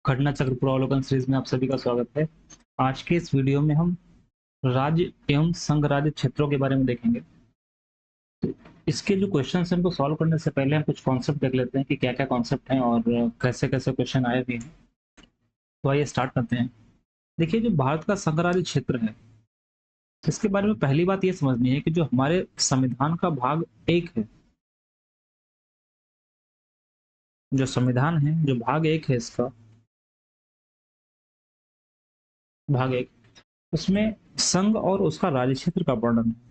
घटना चक्र पूर्वावलोकन सीरीज में आप सभी का स्वागत है। आज के इस वीडियो में हम राज्य एवं संघ राज्य क्षेत्रों के बारे में देखेंगे। तो इसके जो क्वेश्चन हैं उनको सॉल्व करने से पहले हम कुछ कॉन्सेप्ट देख लेते हैं कि क्या क्या कॉन्सेप्ट हैं और कैसे कैसे क्वेश्चन आए भी हैं। तो आइए स्टार्ट करते हैं। देखिए, जो भारत का संघ राज्य क्षेत्र है, इसके बारे में पहली बात ये समझनी है कि जो हमारे संविधान का भाग 1 है, जो संविधान है, जो भाग 1 है इसका, भाग 1, उसमें संघ और उसका राज्य क्षेत्र का वर्णन है।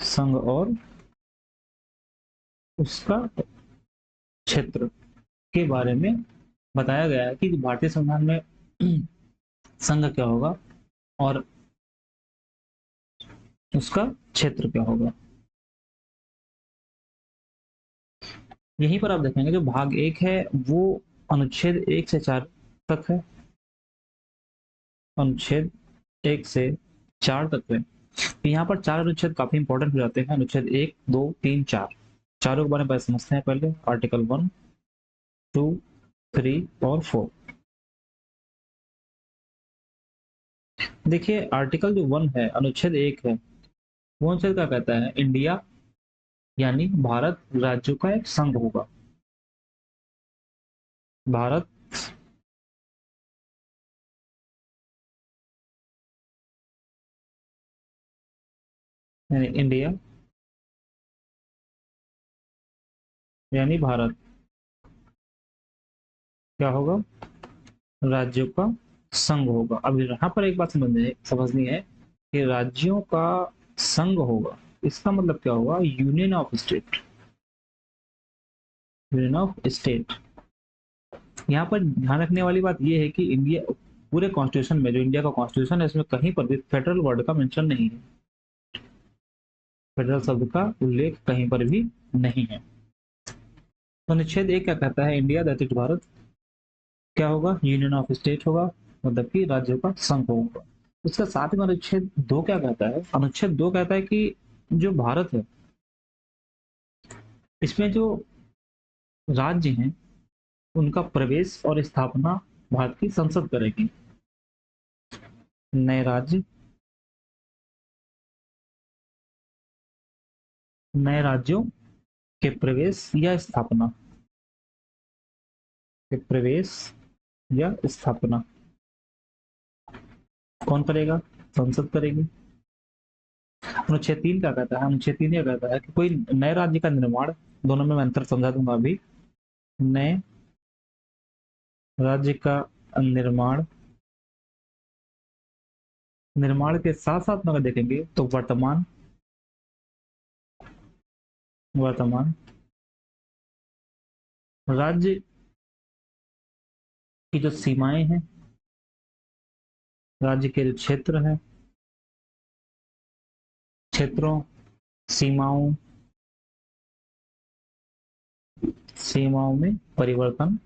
संघ और उसका क्षेत्र के बारे में बताया गया है कि भारतीय संविधान में संघ क्या होगा और उसका क्षेत्र क्या होगा। यहीं पर आप देखेंगे जो भाग 1 है वो अनुच्छेद 1 से 4 तक है। अनुच्छेद 1 से 4 तक है। तो यहाँ पर 4 अनुच्छेद काफी इंपॉर्टेंट हो जाते हैं। अनुच्छेद 1, 2, 3, 4, चारों के बारे में समझते हैं। पहले आर्टिकल 1, 2, 3 और 4। देखिए, आर्टिकल जो 1 है, अनुच्छेद 1 है, वो अनुच्छेद क्या कहता है? इंडिया यानी भारत राज्यों का एक संघ होगा। भारत यानी इंडिया यानी भारत क्या होगा? राज्यों का संघ होगा। अब यहाँ पर एक बात समझनी है कि राज्यों का संघ होगा, इसका मतलब क्या होगा? Union of state. Union of state. यहाँ पर ध्यान रखने वाली बात यह है कि इंडिया पूरे कॉन्स्टिट्यूशन में, जो इंडिया का कॉन्स्टिट्यूशन है, इसमें कहीं पर भी फेडरल वर्ड का मेंशन नहीं है। फेडरल शब्द का उल्लेख कहीं पर भी नहीं है। तो अनुच्छेद 1 क्या कहता है? इंडिया दैट इज भारत क्या होगा? यूनियन ऑफ स्टेट होगा, मतलब कि राज्यों का संघ होगा। उसका साथ में अनुच्छेद 2 क्या कहता है? अनुच्छेद 2 कहता है कि जो भारत है, इसमें जो राज्य हैं, उनका प्रवेश और स्थापना भारत की संसद करेगी। नए राज्य, नए राज्यों के प्रवेश या स्थापना, के प्रवेश या स्थापना कौन करेगा? संसद करेगी। अनुच्छेद 3 क्या कहता है? अनुच्छेद 3 यह कहता है कि कोई नए राज्य का निर्माण, दोनों में मैं अंतर समझा दूंगा अभी। नए राज्य का निर्माण, निर्माण के साथ साथ में अगर देखेंगे तो वर्तमान, वर्तमान राज्य की जो सीमाएं हैं, राज्य के जो क्षेत्र है, क्षेत्रों, सीमाओं, सीमाओं में परिवर्तन,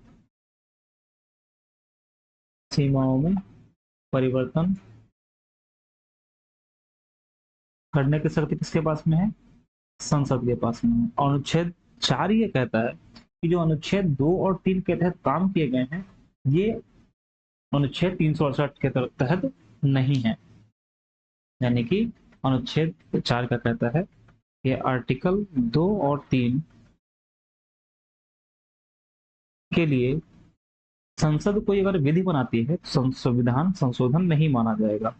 सीमाओं में परिवर्तन करने की शक्ति किसके पास में है? संसद के पास में है। और अनुच्छेद 4 ये कहता है कि जो अनुच्छेद 2 और 3 के तहत काम किए गए हैं, ये अनुच्छेद 368 के तहत नहीं है। यानी कि अनुच्छेद 4 का कहता है कि आर्टिकल 2 और 3 के लिए संसद कोई अगर विधि बनाती है तो संविधान संशोधन नहीं माना जाएगा।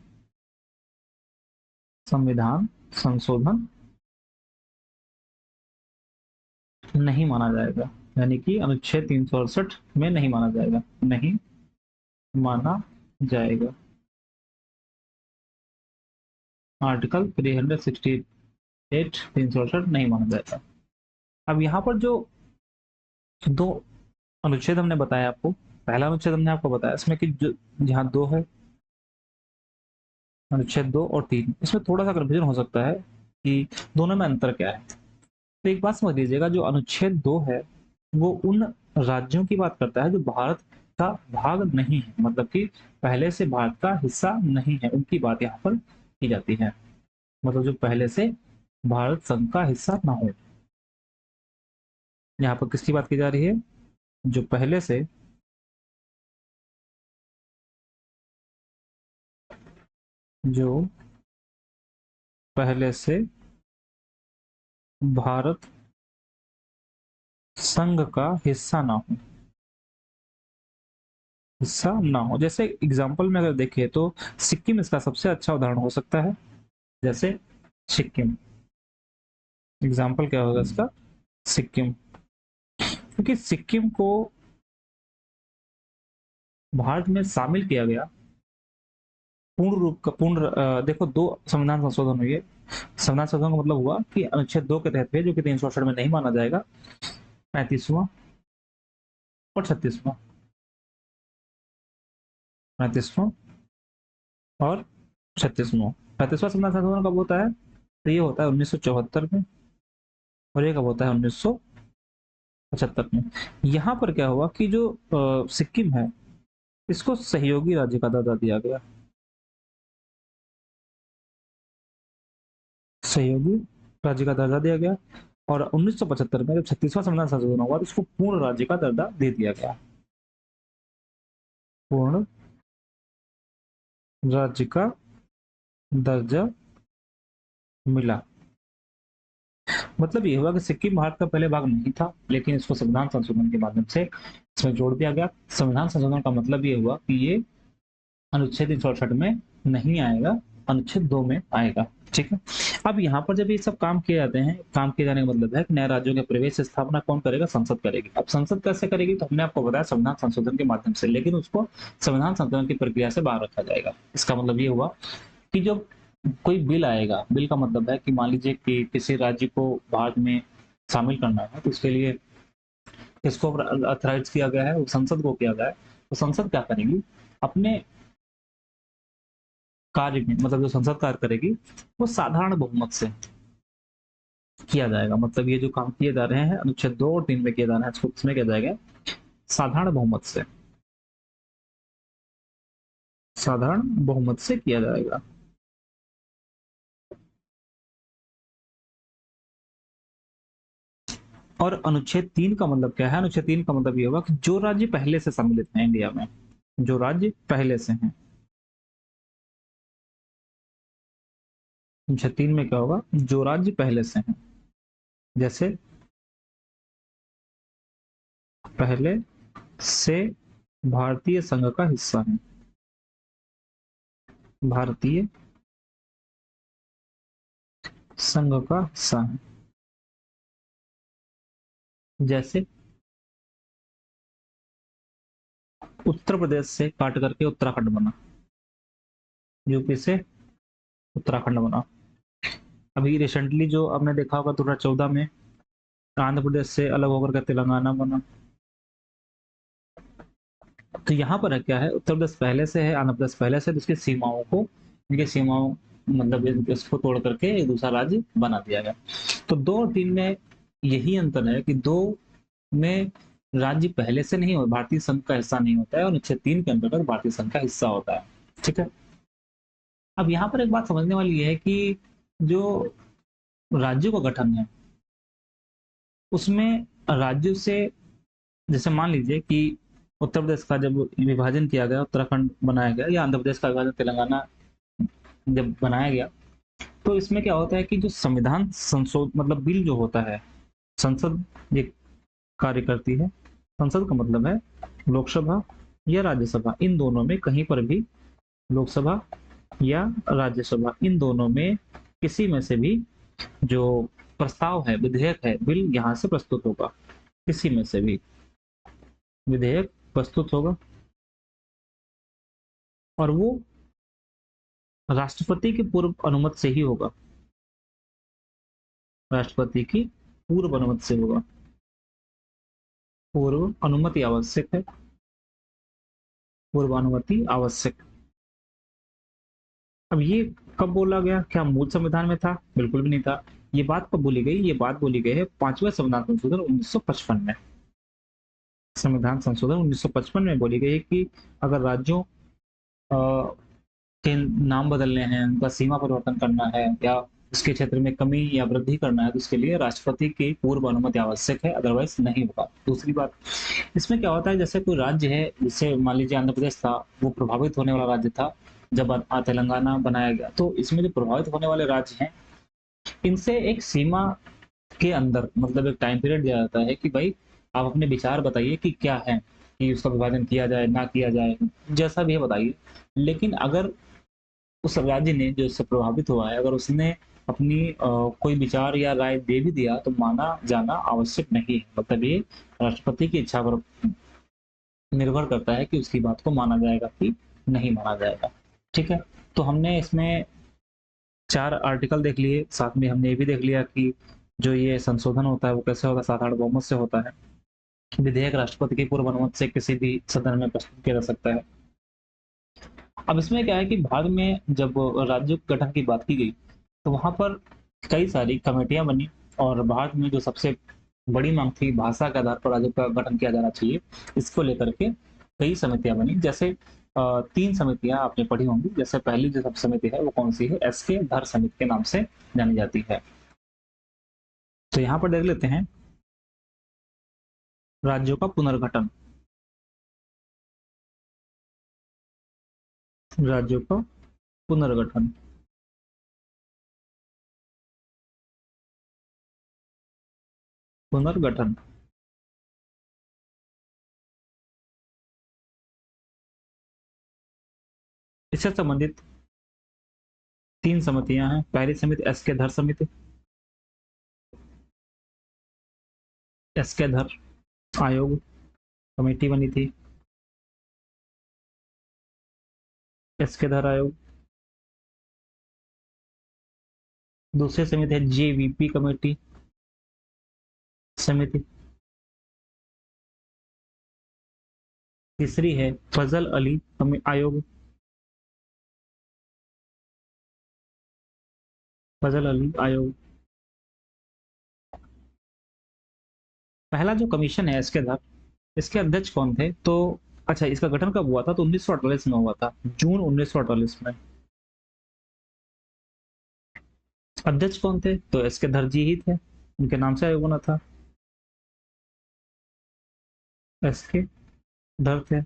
संविधान संशोधन नहीं माना जाएगा, यानी कि अनुच्छेद 368 में नहीं माना जाएगा, नहीं माना जाएगा। आर्टिकल 368, 368 नहीं माना जाएगा। अब यहाँ पर जो दो अनुच्छेद हमने बताया आपको, पहला अनुच्छेद हमने आपको बताया इसमें कि जो जहाँ 2 है, अनुच्छेद 2 और 3, इसमें थोड़ा सा कन्फ्यूजन हो सकता है कि दोनों में अंतर क्या है। तो एक बात समझ लीजिएगा, जो अनुच्छेद 2 है वो उन राज्यों की बात करता है जो भारत का भाग नहीं है, मतलब कि पहले से भारत का हिस्सा नहीं है, उनकी बात यहाँ पर की जाती है। मतलब जो पहले से भारत संघ का हिस्सा ना हो। यहाँ पर किसकी बात की जा रही है? जो पहले से जो पहले से भारत संघ का हिस्सा ना हो, हिस्सा ना हो। जैसे एग्जांपल में अगर देखें तो सिक्किम इसका सबसे अच्छा उदाहरण हो सकता है। जैसे सिक्किम, एग्जांपल क्या होगा इसका, सिक्किम, क्योंकि सिक्किम को भारत में शामिल किया गया पूर्ण रूप का पूर्ण देखो, दो संविधान संशोधन हुए। संविधान संशोधन का मतलब हुआ कि अनुच्छेद 2 के तहत जो कि 368 में नहीं माना जाएगा, 35वां और 36वां, 35वां और 36वां। 35वां संविधान संशोधन कब होता है, तो ये होता है 1974 में, और ये कब होता है 1975 में। यहाँ पर क्या हुआ कि जो सिक्किम है इसको सहयोगी राज्य का दर्जा दिया गया, सहयोगी राज्य का दर्जा दिया गया। और 1975 में जब 36वां संविधान संशोधन हुआ तो उसको पूर्ण राज्य का दर्जा दे दिया गया, पूर्ण राज्य का दर्जा मिला। मतलब ये हुआ कि सिक्किम भारत का पहले भाग नहीं था, लेकिन इसको संविधान संशोधन के माध्यम से इसमें जोड़ दिया गया। संविधान संशोधन का मतलब ये हुआ कि ये अनुच्छेद 368 में नहीं आएगा, अनुच्छेद 2 में आएगा। ठीक है। अब यहाँ पर जब ये सब काम किए जाते हैं, काम किए जाने का मतलब है कि नए राज्यों के प्रवेश से स्थापना कौन करेगा, संसद करेगी। अब संसद कैसे करेगी, तो हमने आपको बताया संविधान संशोधन के माध्यम से, लेकिन उसको संविधान संशोधन की प्रक्रिया से बाहर रखा जाएगा। इसका मतलब ये हुआ कि जब कोई बिल आएगा, बिल का मतलब है कि मान लीजिए कि किसी राज्य को भारत में शामिल करना है, तो उसके लिए किसको अथराइज किया गया है, वो संसद को किया गया है। तो संसद क्या करेगी, अपने कार्य में, मतलब जो संसद कार्य करेगी वो साधारण बहुमत से किया जाएगा। मतलब ये जो काम किए जा रहे हैं अनुच्छेद 2 और 3 में किए जा रहे हैं, इसको इसमें किया जाएगा साधारण बहुमत से, साधारण बहुमत से किया जाएगा। और अनुच्छेद 3 का मतलब क्या है, अनुच्छेद 3 का मतलब ये होगा कि जो राज्य पहले से सम्मिलित हैं इंडिया में, जो राज्य पहले से हैं। अनुच्छेद 3 में क्या होगा, जो राज्य पहले से हैं, जैसे पहले से भारतीय संघ का हिस्सा है, भारतीय संघ का हिस्सा है। जैसे उत्तर प्रदेश से काट करके उत्तराखंड बना, यूपी से उत्तराखंड बना। अभी रिसेंटली जो आपने देखा होगा 2014 में आंध्र प्रदेश से अलग होकर के तेलंगाना बना। तो यहाँ पर है क्या है, उत्तर प्रदेश पहले से है, आंध्र प्रदेश पहले से, तो इसकी सीमाओं को, इनकी सीमाओं मतलब इसको तोड़ करके एक दूसरा राज्य बना दिया गया। तो 2 और 3 में यही अंतर है कि 2 में राज्य पहले से नहीं हो, भारतीय संघ का हिस्सा नहीं होता है, और अनुच्छेद 3 के अंतर्गत भारतीय संघ का हिस्सा होता है। ठीक है। अब यहाँ पर एक बात समझने वाली है कि जो राज्यों का गठन है उसमें राज्यों से, जैसे मान लीजिए कि उत्तर प्रदेश का जब विभाजन किया गया, उत्तराखंड बनाया गया, या आंध्र प्रदेश का विभाजन तेलंगाना जब बनाया गया, तो इसमें क्या होता है कि जो संविधान संशोध मतलब बिल जो होता है, संसद ये कार्य करती है। संसद का मतलब है लोकसभा या राज्यसभा, इन दोनों में कहीं पर भी, लोकसभा या राज्यसभा, इन दोनों में किसी में से भी जो प्रस्ताव है, विधेयक है, बिल यहाँ से प्रस्तुत होगा, किसी में से भी विधेयक प्रस्तुत होगा, और वो राष्ट्रपति की पूर्व अनुमति से ही होगा, राष्ट्रपति की पूर्व अनुमति से होगा। पूर्व अनुमति आवश्यक है, पूर्व अनुमति आवश्यक। अब ये कब बोला गया, क्या मूल संविधान में था, बिल्कुल भी नहीं था। ये बात कब बोली गई, ये बात बोली गई है 5वें संविधान संशोधन 1955 में। संविधान संशोधन 1955 में बोली गई है कि अगर राज्यों के नाम बदलने हैं, उनका सीमा परिवर्तन करना है, या उसके क्षेत्र में कमी या वृद्धि करना है तो उसके लिए राष्ट्रपति की पूर्व अनुमति आवश्यक है, अदरवाइज नहीं होगा। दूसरी बात, इसमें क्या होता है, जैसे कोई राज्य है, जैसे मान लीजिए आंध्र प्रदेश था, वो प्रभावित होने वाला राज्य था जब तेलंगाना बनाया गया, तो इसमें जो प्रभावित होने वाले राज्य हैं, इनसे एक सीमा के अंदर मतलब एक टाइम पीरियड दिया जाता है कि भाई आप अपने विचार बताइए कि क्या है, कि उसका विभाजन किया जाए ना किया जाए, जैसा भी है बताइए। लेकिन अगर उस राज्य ने जो इससे प्रभावित हुआ है, अगर उसने अपनी कोई विचार या राय दे भी दिया तो माना जाना आवश्यक नहीं है। मतलब ये राष्ट्रपति की इच्छा पर निर्भर करता है कि उसकी बात को माना जाएगा कि नहीं माना जाएगा। ठीक है, तो हमने इसमें 4 आर्टिकल देख लिए, साथ में हमने ये भी देख लिया कि जो ये संशोधन होता है वो कैसे होता है, 7-8 बहुमत से होता है। विधेयक राष्ट्रपति की पूर्व अनुमति से किसी भी सदन में प्रस्तुत किया जा सकता है। अब इसमें क्या है कि बाद में जब राज्य गठन की बात की गई तो वहां पर कई सारी कमेटियां बनी, और भारत में जो सबसे बड़ी मांग थी भाषा के आधार पर राज्य का गठन किया जाना चाहिए, इसको लेकर के कई समितियां बनी। जैसे 3 समितियां आपने पढ़ी होंगी। जैसे पहली जो सब समिति है वो कौन सी है, एस के धर समिति के नाम से जानी जाती है। तो यहाँ पर देख लेते हैं राज्यों का पुनर्गठन। राज्यों का पुनर्गठन, पुनर्गठन इससे संबंधित 3 समितियां हैं। पहली समिति एस के धर समिति, एस के धर आयोग कमेटी बनी थी, एस के धर आयोग। दूसरी समिति है जेवीपी कमेटी समिति। तीसरी है फजल अली आयोग, फजल अली आयोग। पहला जो कमीशन है इसके अंदर, इसके अध्यक्ष कौन थे, तो अच्छा, इसका गठन कब हुआ था, तो 1948 में हुआ था, जून 1948 में। अध्यक्ष कौन थे, तो इसके दर्जी ही थे, उनके नाम से आयोग बना था, इसके धर थे।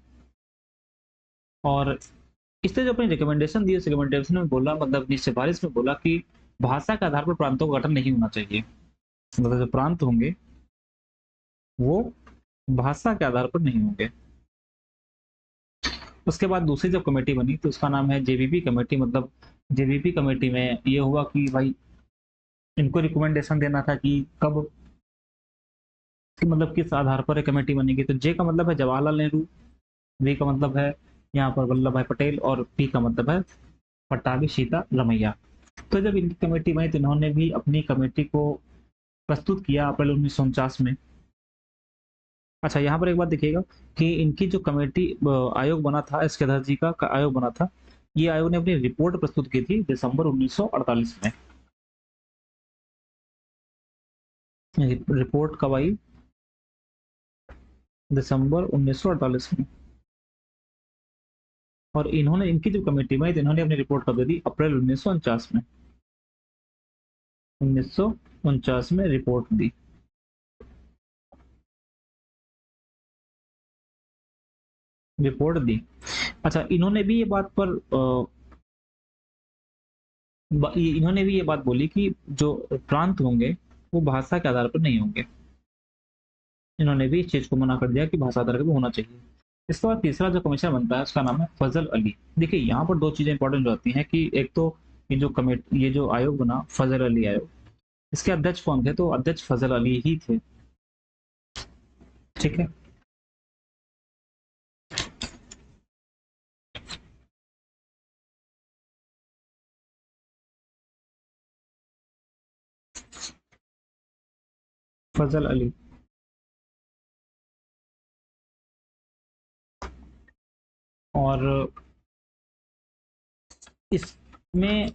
और इसने जो अपनी रिकमेंडेशन दी, उस रिकमेंडेशन में बोला, मतलब अपनी सिफारिश में बोला कि भाषा के आधार पर प्रांतों का गठन नहीं होना चाहिए। मतलब जो प्रांत होंगे वो भाषा के आधार पर नहीं होंगे। उसके बाद दूसरी जब कमेटी बनी तो उसका नाम है जेवीपी कमेटी। मतलब जेवीपी कमेटी में ये हुआ कि भाई इनको रिकमेंडेशन देना था कि कब, कि मतलब किस आधार पर एक कमेटी बनेगी। तो जे का मतलब है जवाहरलाल नेहरू, वी का मतलब है यहाँ पर वल्लभ भाई पटेल, और पी का मतलब है पट्टाभी सीता रमैया। तो जब इनकी कमेटी बनी तो इन्होंने भी अपनी कमेटी को प्रस्तुत किया अप्रैल 1949 में। अच्छा, यहाँ पर एक बात देखिएगा कि इनकी जो कमेटी आयोग बना था, इसके अध्यक्ष जी का आयोग बना था, ये आयोग ने अपनी रिपोर्ट प्रस्तुत की थी दिसंबर 1948 में। रिपोर्ट कब आई, दिसंबर 1948 में। और इन्होंने, इनकी जो कमेटी में, इन्होंने अपनी रिपोर्ट कब दे दी, अप्रैल 1949 में। 1949 में रिपोर्ट दी। रिपोर्ट दी। अच्छा, इन्होंने भी ये बात पर इन्होंने भी ये बात बोली कि जो प्रांत होंगे वो भाषा के आधार पर नहीं होंगे। इन्होंने भी इस चीज को मना कर दिया कि भाषा आधार पर होना चाहिए। इसके बाद तीसरा जो कमीशन बनता है उसका नाम है फजल अली। देखिए यहाँ पर 2 चीजें इंपॉर्टेंट हो जाती हैं कि एक तो ये जो आयोग बना फजल अली आयोग, इसके अध्यक्ष कौन थे, तो अध्यक्ष फजल अली ही थे। ठीक है, फजल अली। और इसमें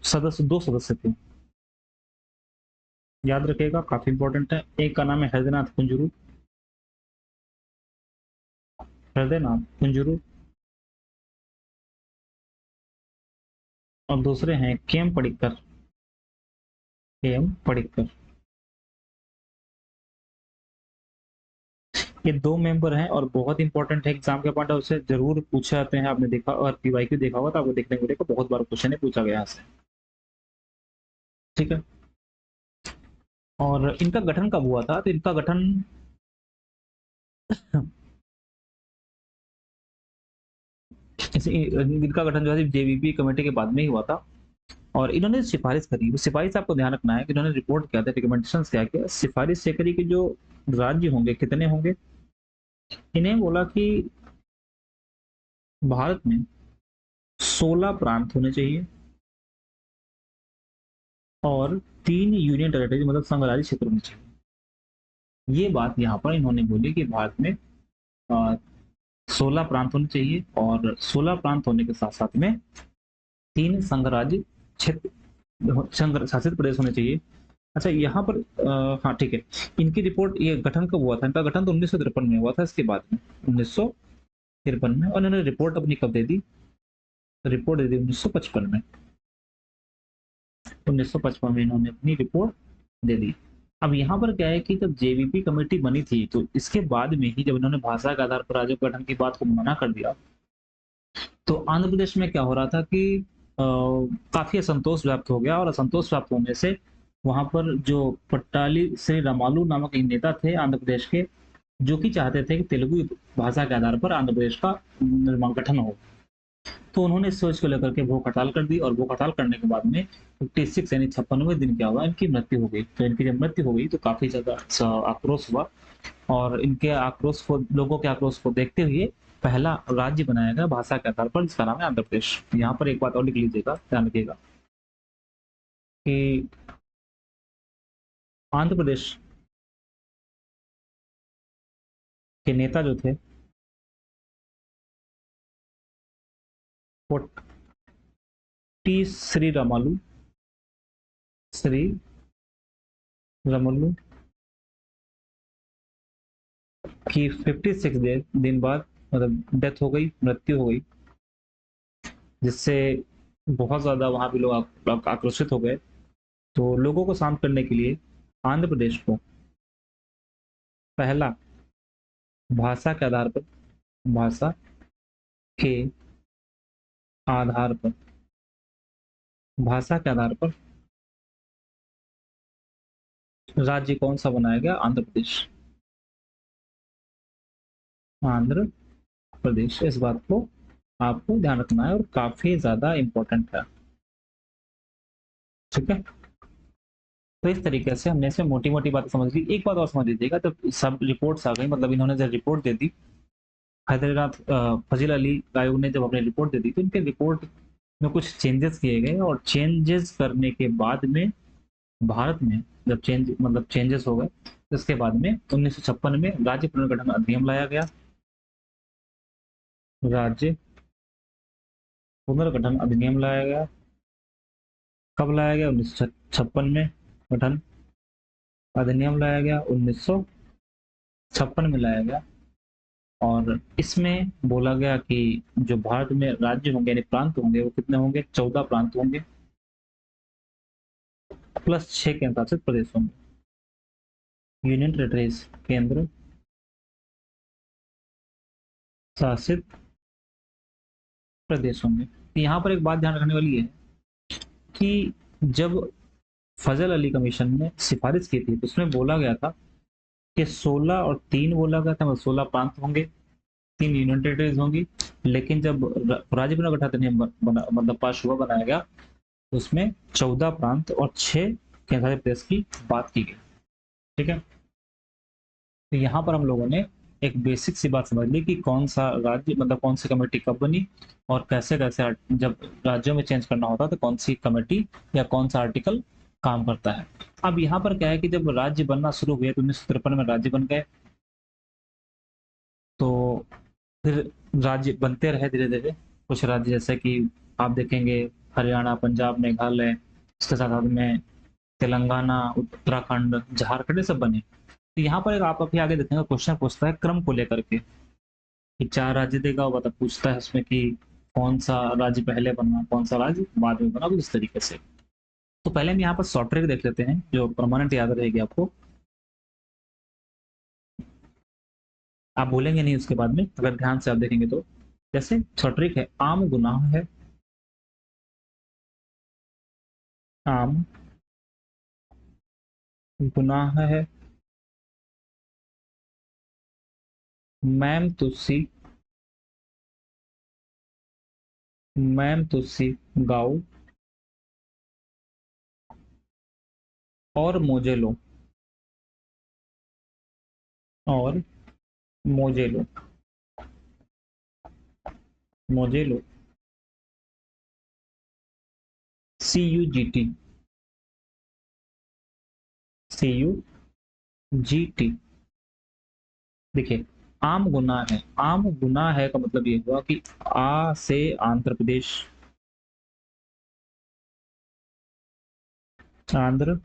सदस्य 2 सदस्य थे, याद रखिएगा, काफी इंपॉर्टेंट है। एक का नाम है हृदयनाथ कुंजरू, हृदयनाथ कुंजरू। और दूसरे हैं केम पडिक्कर। एम पडिक्कर। ये दो मेंबर हैं और बहुत इंपॉर्टेंट है, एग्जाम के पॉइंट ऑफ से जरूर पूछे जाते हैं। आपने देखा और पीवाईक्यू देखा होगा तो आपको देखने को मिलेगा, बहुत बार क्वेश्चन है पूछा गया यहाँ से। ठीक है, और इनका गठन कब हुआ था? तो इनका गठन इनका गठन जो है जेबीपी कमेटी के बाद में ही हुआ था। और इन्होंने सिफारिश करी, वो सिफारिश आपको ध्यान रखना है कि इन्होंने रिपोर्ट किया था, रिकमेंडेशन क्या किया, सिफारिश ये करी कि जो राज्य होंगे कितने होंगे। इन्हें बोला कि भारत में 16 प्रांत होने चाहिए और 3 यूनियन टेरिटरी मतलब संघराज्य क्षेत्र होने चाहिए। ये बात यहाँ पर इन्होंने बोली कि भारत में 16 प्रांत होने चाहिए और 16 प्रांत होने के साथ साथ में 3 संघराज्य क्षेत्र संघ शासित प्रदेश होने चाहिए। अच्छा यहाँ पर हाँ ठीक है, इनकी रिपोर्ट, ये गठन कब हुआ था? इनका गठन तो 1953 में हुआ था, इसके बाद में 1953 में। और इन्होंने रिपोर्ट अपनी कब दे दी? रिपोर्ट दे दी 1955 में। 1955 में इन्होंने अपनी रिपोर्ट दे दी। अब यहाँ पर क्या है कि जब जेबीपी कमेटी बनी थी तो इसके बाद में ही जब इन्होंने भाषा के आधार पर राज्य गठन की बात को मना कर दिया, तो आंध्र प्रदेश में क्या हो रहा था कि काफी असंतोष व्याप्त हो गया। और असंतोष व्याप्त होने से वहां पर जो पट्टाली श्री रामालू नामक एक नेता थे आंध्र प्रदेश के, जो कि चाहते थे कि तेलुगु भाषा के आधार पर आंध्र प्रदेश का निर्माण गठन हो, तो उन्होंने इस सोच को लेकर के भूख हड़ताल कर दी। और भूख हड़ताल करने के बाद में 56 यानी 56वें दिन क्या हुआ, इनकी मृत्यु हो गई। तो इनकी जब मृत्यु हो गई तो काफी ज्यादा आक्रोश हुआ। और इनके आक्रोश को, लोगों के आक्रोश को देखते हुए पहला राज्य बनाया गया भाषा के आधार पर, जिसका नाम है आंध्र प्रदेश। यहाँ पर एक बात और लिख लीजिएगा, ध्यान रखिएगा कि आंध्र प्रदेश के नेता जो थे वो टी श्री रामालू, श्री रामालू की 56 दिन बाद मतलब डेथ हो गई, मृत्यु हो गई, जिससे बहुत ज्यादा वहां पे लोग आक्रोशित हो गए। तो लोगों को शांत करने के लिए आंध्र प्रदेश को पहला भाषा के आधार पर, भाषा के आधार पर, भाषा के आधार पर राज्य कौन सा बनाया गया? आंध्र प्रदेश। आंध्र प्रदेश, इस बात को आपको ध्यान रखना है और काफी ज्यादा इंपॉर्टेंट है। ठीक है, तो इस तरीके से हमने इसे मोटी मोटी बातें समझ ली। एक बात और समझ लीजिएगा, जब सब रिपोर्ट्स आ गई, मतलब इन्होंने जब रिपोर्ट दे दी, हैदराबाद फजील अली आयोग ने जब अपनी रिपोर्ट दे दी, तो इनके रिपोर्ट में कुछ चेंजेस किए गए। और चेंजेस करने के बाद में भारत में जब चेंजेस हो गए, तो इसके बाद में 1956 में राज्य पुनर्गठन अधिनियम लाया गया। राज्य पुनर्गठन अधिनियम लाया गया। कब लाया गया? 1956 में गठन अधिनियम लाया गया, 1956 में लाया गया। और इसमें बोला गया कि जो भारत में राज्य होंगे यानी प्रांत होंगे वो कितने होंगे? 14 प्रांत होंगे प्लस 6 केंद्र शासित प्रदेश होंगे, यूनियन टेरिटरीज, केंद्र शासित प्रदेश होंगे। यहाँ पर एक बात ध्यान रखने वाली है कि जब फजल अली कमीशन ने सिफारिश की थी तो उसमें बोला गया था कि 16 और 3 बोला गया था, मतलब 16 प्रांत होंगे, 3 यूनियन टेरिटरीज होंगी। लेकिन जब राज्य पुनर्गठन अधिनियम मतलब पास हुआ, बनाया गया, तो उसमें 14 प्रांत और 6 केंद्रीय प्रदेश की बात की गई। ठीक है, तो यहाँ पर हम लोगों ने एक बेसिक सी बात समझ ली कि कौन सा राज्य मतलब कौन सी कमेटी कब बनी और कैसे कैसे जब राज्यों में चेंज करना होता है तो कौन सी कमेटी या कौन सा आर्टिकल काम करता है। अब यहाँ पर क्या है कि जब राज्य बनना शुरू हुए तो 1953 में राज्य बन गए, तो फिर राज्य बनते रहे धीरे धीरे। कुछ राज्य जैसे कि आप देखेंगे हरियाणा, पंजाब, मेघालय, इसके साथ साथ में तेलंगाना, उत्तराखंड, झारखंड, ये सब बने। तो यहाँ पर एक आप अभी आगे देखेंगे क्वेश्चन पूछता है क्रम को लेकर के कि 4 राज्य देगा, वो बता पूछता है उसमें कि कौन सा राज्य पहले बना, कौन सा राज्य बाद में बना, कुछ इस तरीके से। तो पहले हम यहाँ पर शॉर्ट ट्रिक देख लेते हैं जो परमानेंट याद रहेगी आपको, आप भूलेंगे नहीं उसके बाद में अगर ध्यान से आप देखेंगे तो। जैसे शॉर्ट ट्रिक है, आम गुनाह है, आम गुनाह है, मैम तुलसी, मैम तुलसी गाओ और मोजे लो, और मोजे लो, मोजे लो, CUGT, CUGT। देखिए, आम गुनाह है, आम गुनाह है का मतलब ये हुआ कि आ से आंध्र प्रदेश, आंध्र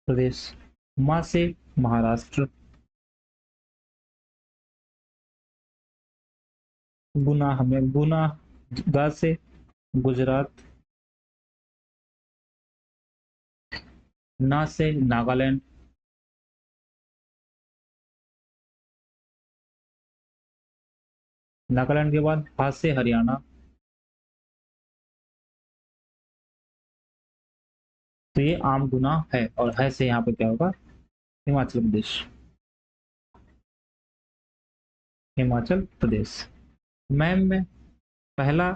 प्रदेश, मा से महाराष्ट्र, गुनाह में गुनाह, गा से गुजरात, ना से नागालैंड, नागालैंड के बाद हा से हरियाणा। तो ये आम गुनाह है, और है से यहाँ पे क्या होगा, हिमाचल प्रदेश, हिमाचल प्रदेश। मैम में पहला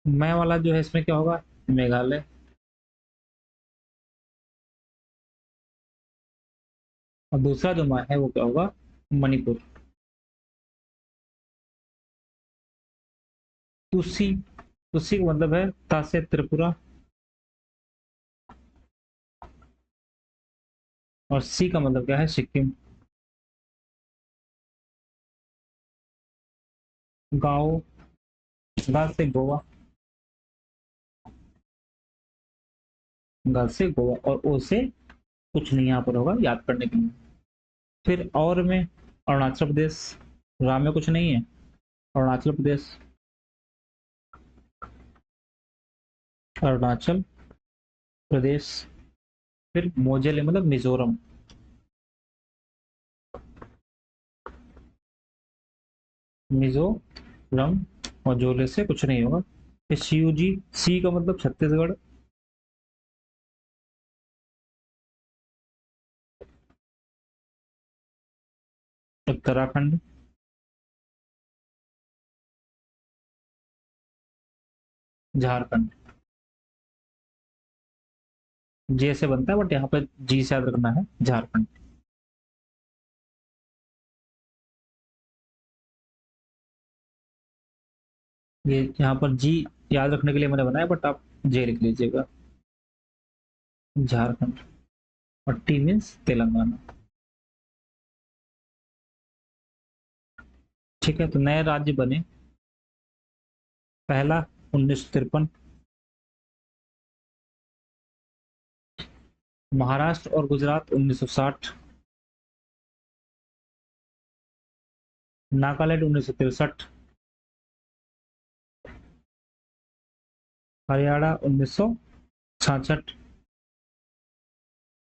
मैं वाला जो है इसमें क्या होगा, मेघालय, और दूसरा जो मैं है वो क्या होगा, मणिपुर। तुसी, तुसी का मतलब है ता से त्रिपुरा, और सी का मतलब क्या है, सिक्किम। गाओ, गा से गोवा, गा से गोवा, और ओ से कुछ नहीं यहाँ पर होगा याद करने के लिए। फिर और में अरुणाचल प्रदेश, रा में कुछ नहीं है, अरुणाचल प्रदेश, अरुणाचल प्रदेश। फिर मोजेले मतलब मिजोरम, मिजोरम, और जोले से कुछ नहीं होगा। फिर CUG, सी का मतलब छत्तीसगढ़, उत्तराखंड, झारखंड। जे से बनता है बट यहाँ पे जी से याद रखना है, झारखंड। ये यहाँ पर जी याद रखने के लिए मैंने बनाया, बट आप जे लिख लीजिएगा, झारखंड। और टी मीन्स तेलंगाना। ठीक है, तो नए राज्य बने, पहला 1953, महाराष्ट्र और गुजरात 1960, नागालैंड 1963, हरियाणा 1966,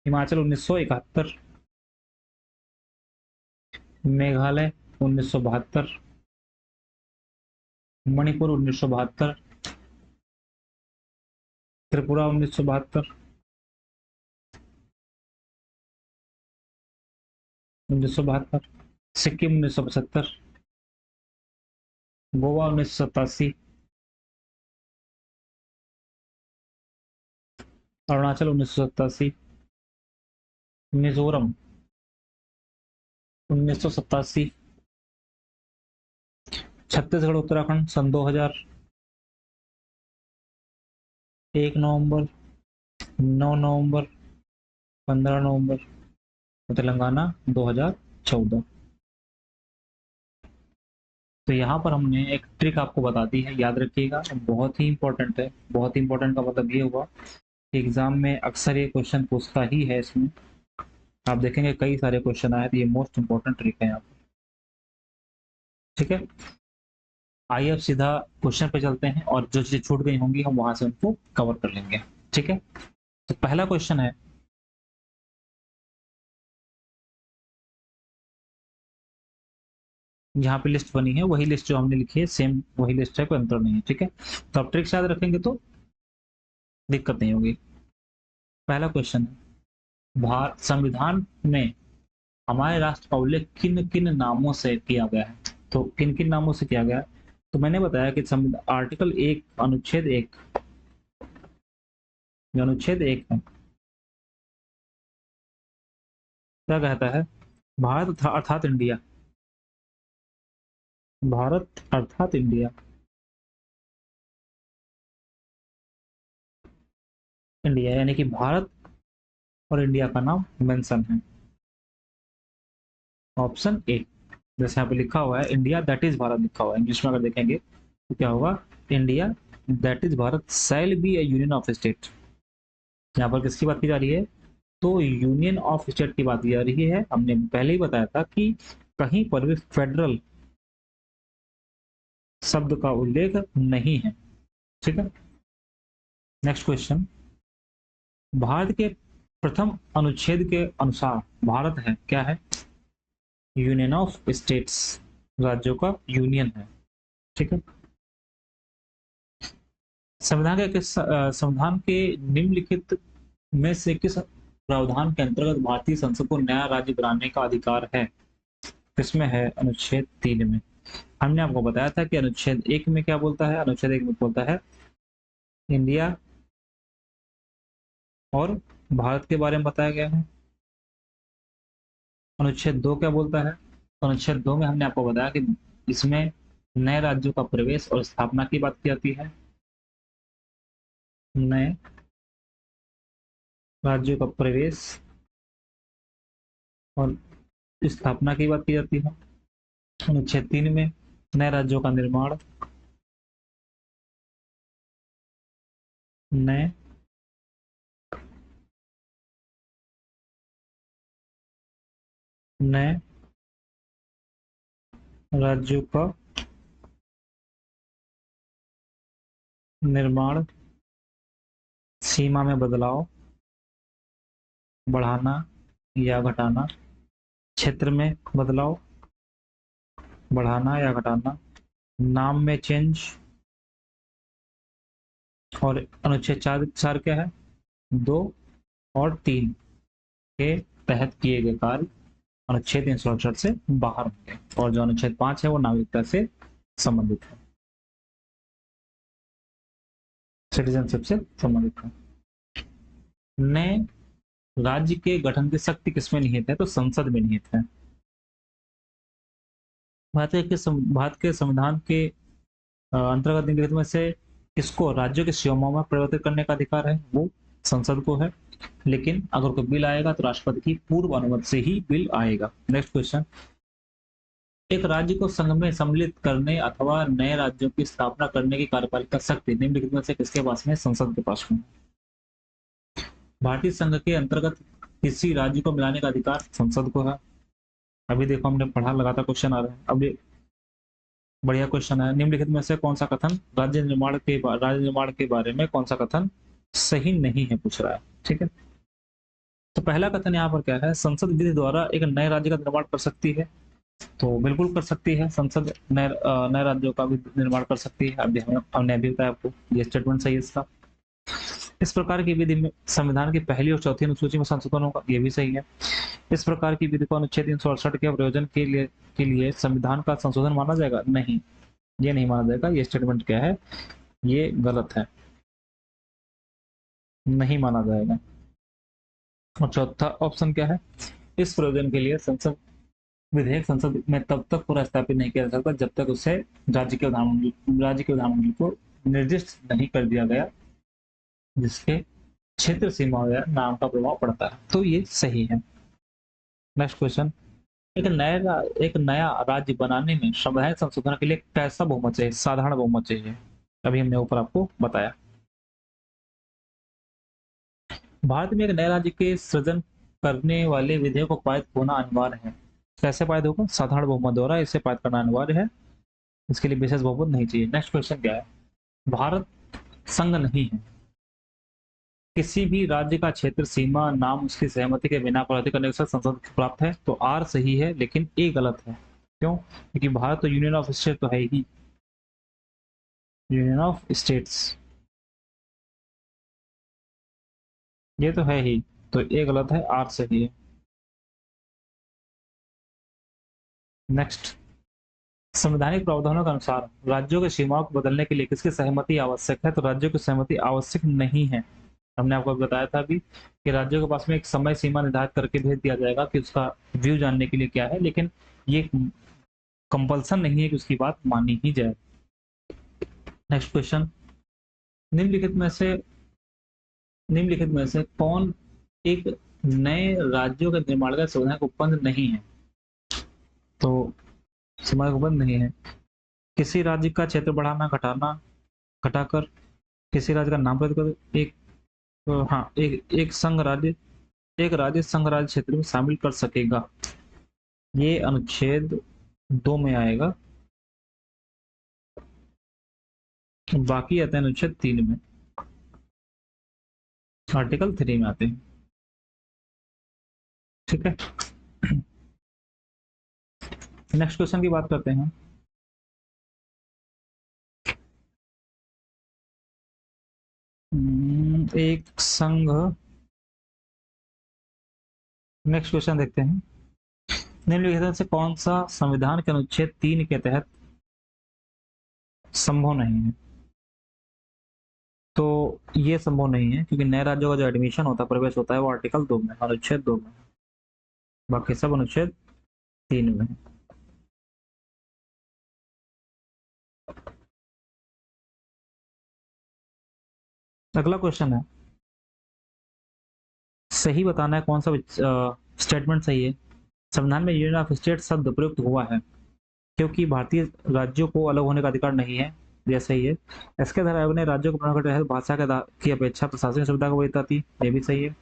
हिमाचल 1971, मेघालय 1972, मणिपुर 1972, त्रिपुरा 1972, 1972, सिक्किम 1975, गोवा 1987, अरुणाचल 1987, मिजोरम 1987, छत्तीसगढ़ उत्तराखंड सन 2000, 1 नवंबर, 9 नवंबर, 15 नवंबर, तेलंगाना 2014। तो यहाँ पर हमने एक ट्रिक आपको बता दी है, याद रखिएगा, बहुत ही इंपॉर्टेंट है। बहुत ही इंपॉर्टेंट का मतलब ये हुआ कि एग्जाम में अक्सर ये क्वेश्चन पूछता ही है। इसमें आप देखेंगे कई सारे क्वेश्चन आए, तो ये मोस्ट इंपॉर्टेंट ट्रिक है यहाँ पर। ठीक है, आइए अब सीधा क्वेश्चन पे चलते हैं, और जो चीजें छूट गई होंगी हम वहां से उनको कवर कर लेंगे। ठीक है, तो पहला क्वेश्चन है, जहाँ पे लिस्ट बनी है वही लिस्ट जो हमने लिखी है, सेम वही लिस्ट है, कोई अंतर नहीं है, ठीक है। तो आप ट्रिक्स याद रखेंगे तो दिक्कत नहीं होगी। पहला क्वेश्चन है, भारत संविधान में हमारे राष्ट्र का उल्लेख किन किन नामों से किया गया है? तो किन किन नामों से किया गया है? तो मैंने बताया कि आर्टिकल 1 अनुच्छेद 1, जो अनुच्छेद 1 है, क्या कहता है? भारत अर्थात इंडिया, भारत अर्थात इंडिया, इंडिया यानी कि भारत और इंडिया का नाम मेंशन है। ऑप्शन ए, जैसे यहाँ पे लिखा हुआ है इंडिया दैट इज भारत लिखा हुआ है, इंग्लिश में अगर देखेंगे तो क्या होगा? India that is Bharat shall be A union of state. यहाँ पर किसकी बात की जा रही है? तो यूनियन ऑफ स्टेट की बात की जा रही है। हमने पहले ही बताया था कि कहीं पर भी फेडरल शब्द का उल्लेख नहीं है, ठीक है। नेक्स्ट क्वेश्चन, भारत के प्रथम अनुच्छेद के अनुसार भारत है क्या है? यूनियन ऑफ स्टेट्स, राज्यों का यूनियन है, ठीक है। संविधान के निम्नलिखित में से किस प्रावधान के अंतर्गत भारतीय संसद को नया राज्य बनाने का अधिकार है? किसमें है? अनुच्छेद 3 में। हमने आपको बताया था कि अनुच्छेद 1 में क्या बोलता है? अनुच्छेद 1 में बोलता है इंडिया और भारत के बारे में बताया गया है। अनुच्छेद 2 क्या बोलता है? अनुच्छेद 2 में हमने आपको बताया कि इसमें नए राज्यों का प्रवेश और स्थापना की बात की जाती है, नए राज्यों का प्रवेश और स्थापना की बात की जाती है। अनुच्छेद 3 में नए राज्यों का निर्माण, नए नए राज्यों का निर्माण, सीमा में बदलाव, बढ़ाना या घटाना, क्षेत्र में बदलाव, बढ़ाना या घटाना, नाम में चेंज, और अनुच्छेद 4 क्या है? 2 और 3 के तहत किए गए कार्य अनुच्छेद 368 से बाहर होंगे, और जो अनुच्छेद 5 है वो नागरिकता से संबंधित है, सिटीजनशिप से संबंधित है। नए राज्य के गठन की शक्ति किसमें निहित है? तो संसद में निहित है। भारत के संविधान के अंतर्गत निम्नलिखित में से किसको राज्यों की सीमाओं में परिवर्तित करने का अधिकार है? वो संसद को है, लेकिन अगर कोई बिल आएगा तो राष्ट्रपति की पूर्व अनुमति से ही बिल आएगा। नेक्स्ट क्वेश्चन, एक राज्य को संघ में सम्मिलित करने अथवा नए राज्यों की स्थापना करने की कार्यपालिका शक्ति निम्नलिखित में से किसके पास में? संसद के पास में। भारतीय संघ के अंतर्गत किसी राज्य को मिलाने का अधिकार संसद को है। अभी देखो हमने पढ़ा, लगातार क्वेश्चन आ रहे हैं। अभी बढ़िया क्वेश्चन है, निम्नलिखित में से कौन सा कथन राज्य निर्माण के बारे में कौन सा कथन सही नहीं है, पूछ रहा है, ठीक है। तो पहला कथन यहाँ पर क्या है? संसद विधि द्वारा एक नए राज्य का निर्माण कर सकती है। तो बिल्कुल कर सकती है, संसद नए राज्यों का भी निर्माण कर सकती है। अभी हमने अभी बताया आपको, ये स्टेटमेंट सही है इसका। इस प्रकार की विधि में संविधान की पहली और चौथी अनुसूची में संशोधन होगा, ये भी सही है। इस प्रकार की विधि को अनुच्छेद 368 के प्रयोजन के लिए संविधान का संशोधन माना जाएगा? नहीं, ये नहीं माना जाएगा। ये स्टेटमेंट क्या है? ये गलत है, नहीं माना जाएगा। और चौथा ऑप्शन क्या है? इस प्रयोजन के लिए विधेयक संसद में तब तक पूरा स्थापित नहीं किया जा सकता जब तक उसे राज्य के विधानमंडल को निर्दिष्ट नहीं कर दिया गया जिसके क्षेत्र सीमा या नाम का प्रभाव पड़ता है। तो ये सही है। नेक्स्ट क्वेश्चन, एक नया राज्य बनाने में संवैधानिक संशोधन के लिए कैसा बहुमत चाहिए? साधारण बहुमत चाहिए, अभी हमने ऊपर आपको बताया। भारत में एक नए राज्य के सृजन करने वाले विधेयक को पारित होना अनिवार्य है। कैसे पारित होगा? साधारण बहुमत द्वारा इसे पारित करना अनिवार्य है, इसके लिए विशेष बहुमत नहीं चाहिए। नेक्स्ट क्वेश्चन क्या है? भारत संघ नहीं है, किसी भी राज्य का क्षेत्र सीमा नाम उसकी सहमति के बिना पराधिक करने के साथ संसद प्राप्त है, तो आर सही है लेकिन ए गलत है। क्यों? क्योंकि भारत तो यूनियन ऑफ स्टेट तो है ही, यूनियन ऑफ स्टेट्स ये तो है ही, तो ए गलत है, आर सही है। नेक्स्ट, संवैधानिक प्रावधानों के अनुसार राज्यों की सीमाओं को बदलने के लिए किसकी सहमति आवश्यक है? तो राज्यों की सहमति आवश्यक नहीं है। हमने आपको बताया था अभी कि राज्यों के पास में एक समय सीमा निर्धारित करके भेज दिया जाएगा कि उसका व्यू जानने के लिए क्या है, लेकिन ये कंपल्सन नहीं है कि उसकी बात मानी ही जाए। नेक्स्ट क्वेश्चन, निम्नलिखित में से कौन एक नए राज्यों के निर्माण का संविधान उपबंध नहीं है? तो सीमा उपबंध नहीं है। किसी राज्य का क्षेत्र बढ़ाना, घटाना, घटाकर किसी राज्य का नाम बदल कर एक हाँ एक संघ राज्य, एक राज्य संघ राज्य क्षेत्र में शामिल कर सकेगा, ये अनुच्छेद 2 में आएगा। बाकी आते हैं अनुच्छेद 3 में, आर्टिकल 3 में आते हैं। ठीक है, नेक्स्ट क्वेश्चन की बात करते हैं। एक संघ, नेक्स्ट क्वेश्चन देखते हैं। निम्नलिखित से कौन सा संविधान के अनुच्छेद 3 के तहत संभव नहीं है? तो ये संभव नहीं है क्योंकि नए राज्यों का जो एडमिशन होता है, प्रवेश होता है, वो आर्टिकल 2 में, अनुच्छेद 2 में, बाकी सब अनुच्छेद 3 में। अगला क्वेश्चन है, सही बताना है कौन सा स्टेटमेंट सही है। संविधान में यूनियन ऑफ स्टेट शब्द प्रयुक्त हुआ है क्योंकि भारतीय राज्यों को अलग होने का अधिकार नहीं है, यह सही है। इसके द्वारा आयोग ने राज्यों को प्रणाली के तहत भाषा की अपेक्षा प्रशासनिक सुविधा को वरीयता दी, ये भी सही है।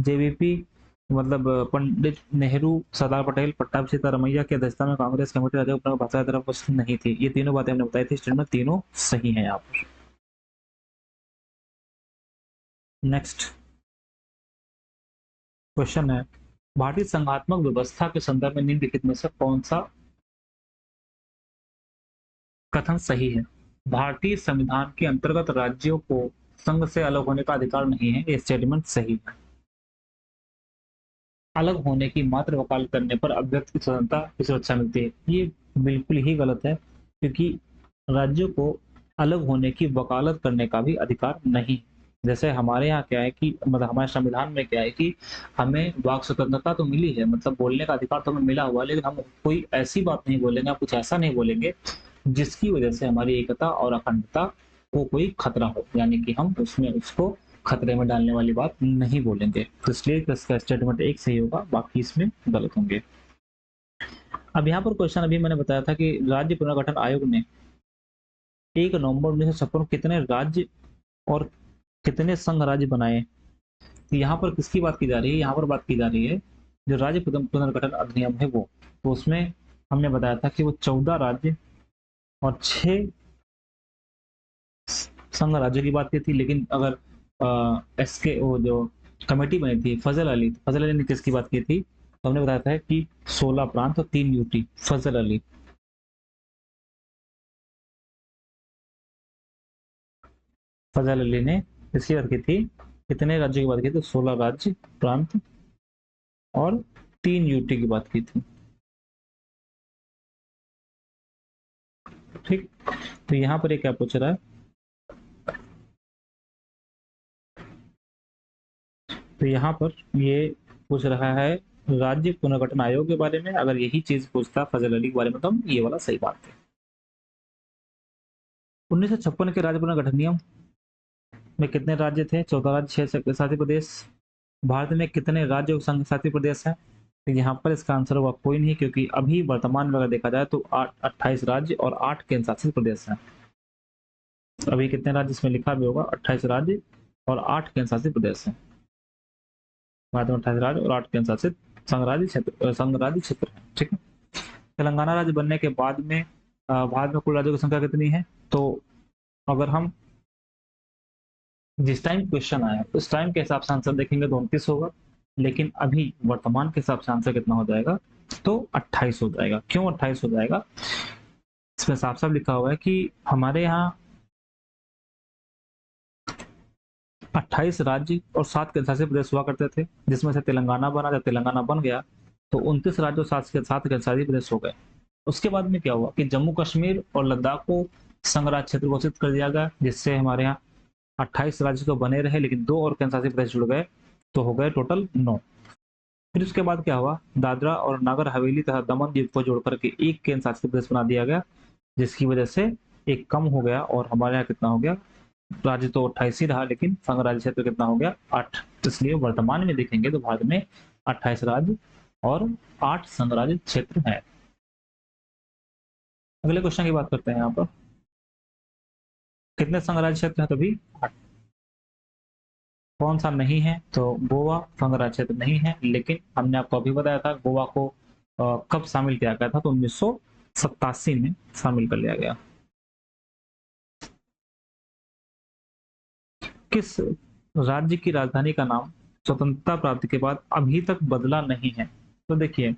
जेबीपी मतलब पंडित नेहरू, सरदार पटेल, पट्टाभी सीतारमैया की अध्यक्षता में कांग्रेस कमेटी राज्यों को भाषा की तरफ पसंद नहीं थी, ये तीनों बातें हमने बताई थी, स्टेटमेंट तीनों सही है यहाँ पर। नेक्स्ट क्वेश्चन है, भारतीय संघात्मक व्यवस्था के संदर्भ में निम्नलिखित में से कौन सा कथन सही है? भारतीय संविधान के अंतर्गत राज्यों को संघ से अलग होने का अधिकार नहीं है, ये स्टेटमेंट सही है। अलग होने की मात्र वकालत करने पर अभ्यर्थी की स्वतंत्रता की सुरक्षा मिलती है, ये बिल्कुल ही गलत है क्योंकि राज्यों को अलग होने की वकालत करने का भी अधिकार नहीं। जैसे हमारे यहाँ क्या है कि मतलब हमारे संविधान में क्या है कि हमें वाक स्वतंत्रता तो मिली है, मतलब बोलने का अधिकार तो हमें मिला हुआ है, लेकिन हम कोई ऐसी बात नहीं बोलेंगे, कुछ ऐसा नहीं बोलेंगे जिसकी वजह से हमारी एकता और अखंडता को कोई खतरा हो, यानी कि हम उसमें उसको खतरे में डालने वाली बात नहीं बोलेंगे। तो इसलिए इसका स्टेटमेंट एक सही होगा, बाकी इसमें गलत होंगे। अब यहाँ पर क्वेश्चन अभी मैंने बताया था कि राज्य पुनर्गठन आयोग ने 1 नवंबर 1956 कितने राज्य और कितने संघ राज्य बनाए? तो यहाँ पर किसकी बात की जा रही है? यहाँ पर बात की जा रही है जो राज्य पुनर्गठन अधिनियम है वो, तो उसमें हमने बताया था कि वो 14 राज्य और 6 संघ राज्यों की बात की थी। लेकिन अगर एसके वो जो कमेटी बनी थी फजल अली ने किसकी बात की थी? तो हमने बताया था कि 16 प्रांत और 3 यूटी, फजल अली। फजल अली ने किसकी बात की थी? कितने राज्यों की बात की थी? 16 राज्य, प्रांत और 3 यूटी की बात की थी। ठीक, तो यहाँ पर ये क्या पूछ रहा है? तो यहाँ पर ये पूछ रहा है राज्य पुनर्गठन आयोग के बारे में। अगर यही चीज पूछता फजल अली के बारे में तो हम ये वाला सही बात है। 1956 के राज्य पुनर्गठन नियम में कितने राज्य थे? 14 राज्य, 6 शासी प्रदेश। भारत में कितने राज्य और संघ शासित प्रदेश हैं? तो यहाँ पर इसका आंसर होगा कोई नहीं, क्योंकि अभी वर्तमान में अगर देखा जाए तो 28 राज्य और 8 केंद्र शासित प्रदेश हैं। अभी कितने राज्य इसमें लिखा भी होगा? 28 राज्य और 8 केंद्र शासित प्रदेश हैं। भारत में 28 राज्य और 8 केंद्र शासित संघ राज्य क्षेत्र है। ठीक है, तेलंगाना राज्य बनने के बाद में भारत में कुल राज्यों की संख्या कितनी है? तो अगर हम जिस टाइम क्वेश्चन आया उस टाइम के हिसाब से आंसर देखेंगे तो 29 होगा, लेकिन अभी वर्तमान के हिसाब से आंसर कितना हो जाएगा, तो 28 हो जाएगा। क्यों 28 हो जाएगा, इसमें साफ साफ लिखा हुआ है कि हमारे यहाँ 28 राज्य और 7 केंद्र शासित प्रदेश हुआ करते थे, जिसमें से तेलंगाना बना। जब तेलंगाना बन गया तो 29 राज्य और 7 केंद्र शासित प्रदेश हो गए। उसके बाद में क्या हुआ कि जम्मू कश्मीर और लद्दाख को संघ राज्य क्षेत्र घोषित कर दिया गया, जिससे हमारे यहाँ 28 राज्य तो बने रहे, लेकिन 2 और केंद्र शासित प्रदेश जुड़ गए, तो हो गए टोटल 9। फिर उसके बाद क्या हुआ, दादरा और नागर हवेली तथा दमन द्वीप को जोड़कर के एक केंद्र शासित प्रदेश बना दिया गया, जिसकी वजह से एक कम हो गया और हमारे यहाँ कितना हो गया, राज्य तो 28 ही रहा, लेकिन संघ राज्य क्षेत्र कितना हो गया, 8। इसलिए वर्तमान में देखेंगे तो भारत में 28 राज्य और 8 संघ राज्य क्षेत्र है। अगले क्वेश्चन की बात करते हैं। यहाँ पर कितने संघ राज्य क्षेत्र है, तभी 8। कौन सा नहीं है, तो गोवा संघ राज्य क्षेत्र नहीं है, लेकिन हमने आपको अभी बताया था गोवा को कब शामिल किया गया था, तो 1987 में शामिल कर लिया गया। किस राज्य की राजधानी का नाम स्वतंत्रता प्राप्ति के बाद अभी तक बदला नहीं है, तो देखिए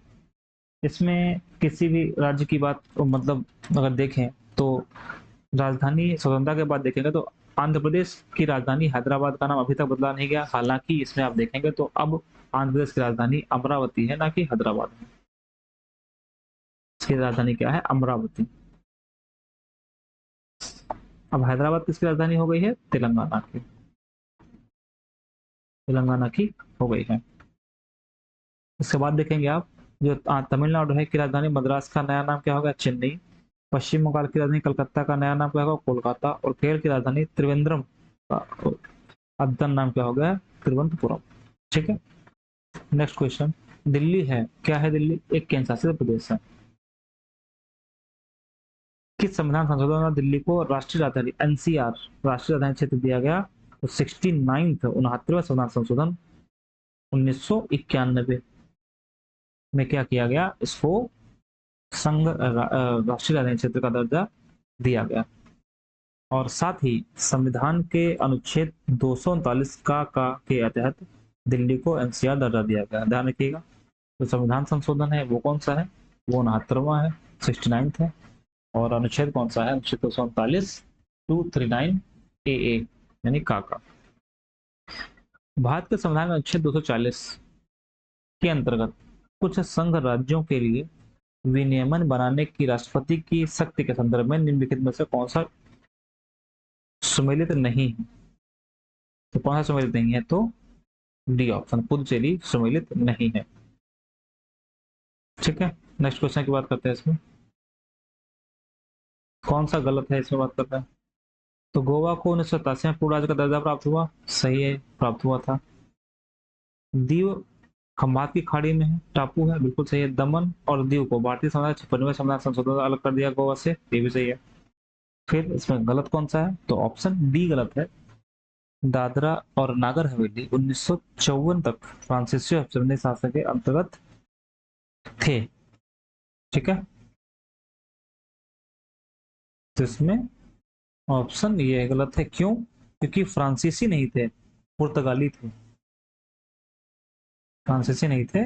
इसमें किसी भी राज्य की बात मतलब अगर देखें तो राजधानी स्वतंत्रता के बाद देखेंगे तो आंध्र प्रदेश की राजधानी हैदराबाद का नाम अभी तक बदला नहीं गया। हालांकि इसमें आप देखेंगे तो अब आंध्र प्रदेश की राजधानी अमरावती है, ना कि हैदराबाद है। इसकी राजधानी क्या है, अमरावती। अब हैदराबाद किसकी राजधानी हो गई है, तेलंगाना की, तेलंगाना की हो गई है। इसके बाद देखेंगे आप जो तमिलनाडु है की राजधानी मद्रास का नया नाम क्या होगा, चेन्नई। पश्चिम बंगाल की राजधानी कलकत्ता का नया नाम क्या होगा, कोलकाता। और केरल की राजधानी त्रिवेंद्रम का अद्यतन नाम क्या हो गया, तिरुवनंतपुरम। ठीक है। नेक्स्ट क्वेश्चन, दिल्ली है, क्या है दिल्ली, एक केंद्र शासित प्रदेश है। किस संविधान संशोधन में दिल्ली को राष्ट्रीय राजधानी एनसीआर राष्ट्रीय राजधानी क्षेत्र दिया गया, तो 69th 69वां संविधान संशोधन 1991 में क्या किया गया, इसको राष्ट्रीय राजधानी क्षेत्र का दर्जा दिया गया। और साथ ही संविधान के अनुच्छेद 239 का के तहत दिल्ली को एनसीआर दर्जा दिया गया। ध्यान रखिएगा, तो संविधान संशोधन है वो कौन सा है, वो 69वां है, 69th है। और अनुच्छेद कौन सा है, अनुच्छेद 239 239 ए यानी का। भारत के संविधान में अनुच्छेद 240 के अंतर्गत कुछ संघ राज्यों के लिए विनियमन बनाने की राष्ट्रपति की शक्ति के संदर्भ में निम्नलिखित में से कौन सा सम्मिलित नहीं है, तो कौन सा सम्मिलित नहीं है, तो डी ऑप्शन, पुदुचेरी सम्मिलित नहीं है। ठीक है। नेक्स्ट क्वेश्चन की बात करते हैं। इसमें कौन सा गलत है, इसमें बात करते हैं। तो गोवा को 1987 में पूर्ण राज्य का दर्जा प्राप्त हुआ, सही है, प्राप्त हुआ था। दीव खंबात की खाड़ी में है, टापू है, बिल्कुल सही है। दमन और दीव को भारतीय संविधान 56वें संविधान संशोधन अलग कर दिया गोवा से, ये भी सही है। फिर इसमें गलत कौन सा है, तो ऑप्शन डी गलत है। दादरा और नागर हवेली 1954 तक फ्रांसीसी औपनिवेशिक शासन के अंतर्गत थे। ठीक है, तो इसमें ऑप्शन ये गलत है। क्यों, क्योंकि फ्रांसीसी नहीं थे, पुर्तगाली थे। फ्रांसीसी नहीं थे,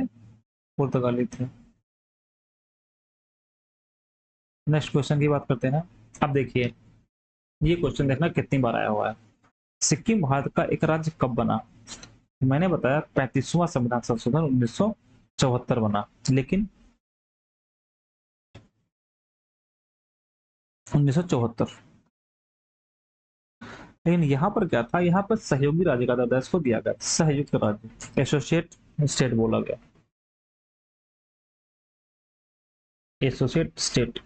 पुर्तगाली थे। नेक्स्ट क्वेश्चन की बात करते हैं। अब देखिए ये क्वेश्चन देखना कितनी बार आया हुआ है। सिक्किम भारत का एक राज्य कब बना, मैंने बताया 35वां संविधान संशोधन 1974 बना, लेकिन 1974। लेकिन यहाँ पर क्या था, यहाँ पर सहयोगी राज्य का दर्जा इसको दिया गया, सहयुक्त राज्य, एसोसिएट स्टेट बोला गया, एसोसिएट स्टेट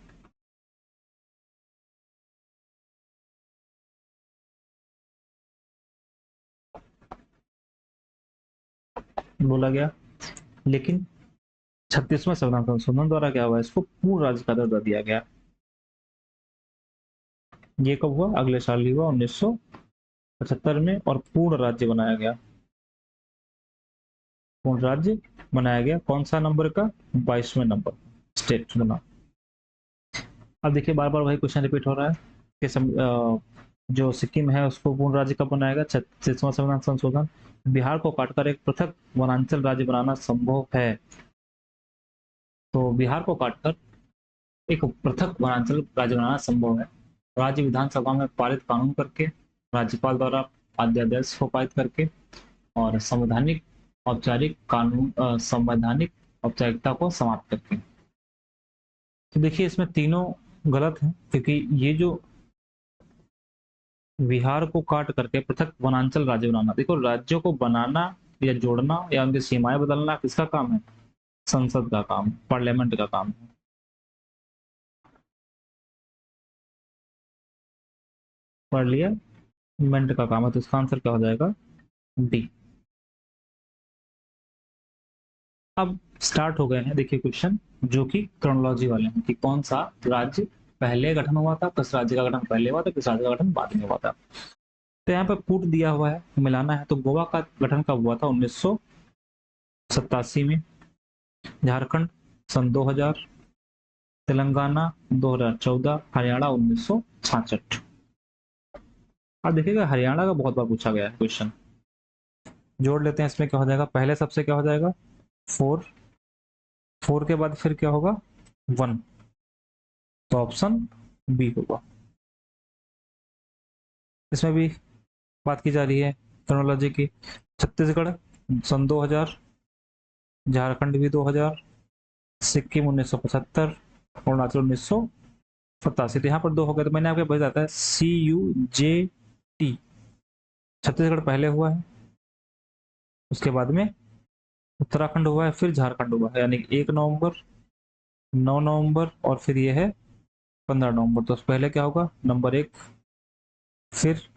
बोला गया। लेकिन 36वें संविधान संशोधन द्वारा क्या हुआ, इसको पूर्ण राज्य का दर्जा दिया गया। ये कब हुआ, अगले साल ही हुआ, 1975 में, और पूर्ण राज्य बनाया गया। पूर्ण राज्य बनाया गया, कौन सा नंबर का, 22वें नंबर स्टेट बना। अब देखिए बार बार वही क्वेश्चन रिपीट हो रहा है कि जो सिक्किम है उसको पूर्ण राज्य कब बनाएगा? 36वां संविधान संशोधन। बिहार को काटकर एक पृथक वनांचल राज्य बनाना संभव है। तो बिहार को काटकर एक पृथक वनांचल राज्य बनाना संभव है। राज्य विधानसभा में पारित कानून करके, राज्यपाल द्वारा अध्यादेश को पारित करके, और संवैधानिक औपचारिक कानून संवैधानिक औपचारिकता को समाप्त करके। तो देखिए इसमें तीनों गलत हैं, क्योंकि ये जो बिहार को काट करके पृथक वनांचल राज्य बनाना, देखो राज्यों को बनाना या जोड़ना या उनकी सीमाएं बदलना किसका काम है? संसद का काम, पार्लियामेंट का काम है। पार्लियामेंट का काम है, तो इसका आंसर क्या हो जाएगा? डी। अब स्टार्ट हो गए हैं देखिए क्वेश्चन, जो कि क्रोनोलॉजी वाले हैं, कि कौन सा राज्य पहले गठन हुआ था, किस राज्य का गठन पहले हुआ था, किस राज्य का गठन बाद में हुआ था। तो यहाँ पे पुट दिया हुआ है, मिलाना है। तो गोवा का गठन कब हुआ था? 1987 में। झारखंड सन 2000, तेलंगाना 2014, हरियाणा 1966। अब देखिएगा हरियाणा का बहुत बार पूछा गया है क्वेश्चन। जोड़ लेते हैं, इसमें क्या हो जाएगा? पहले सबसे क्या हो जाएगा? 4, 4 के बाद फिर क्या होगा? 1, तो ऑप्शन बी होगा। इसमें भी बात की जा रही है क्रोनोलॉजी की। छत्तीसगढ़ सन 2000, झारखंड भी 2000, सिक्किम 1975, अरुणाचल 1987। तो यहाँ पर 2 हो गए, तो मैंने आपको बताया था CUJT। छत्तीसगढ़ पहले हुआ है, उसके बाद में उत्तराखंड हुआ है, फिर झारखंड हुआ है, यानी 1 नवंबर, 9 नवंबर, और फिर ये है 15 नवंबर। तो पहले क्या होगा? नंबर 1, फिर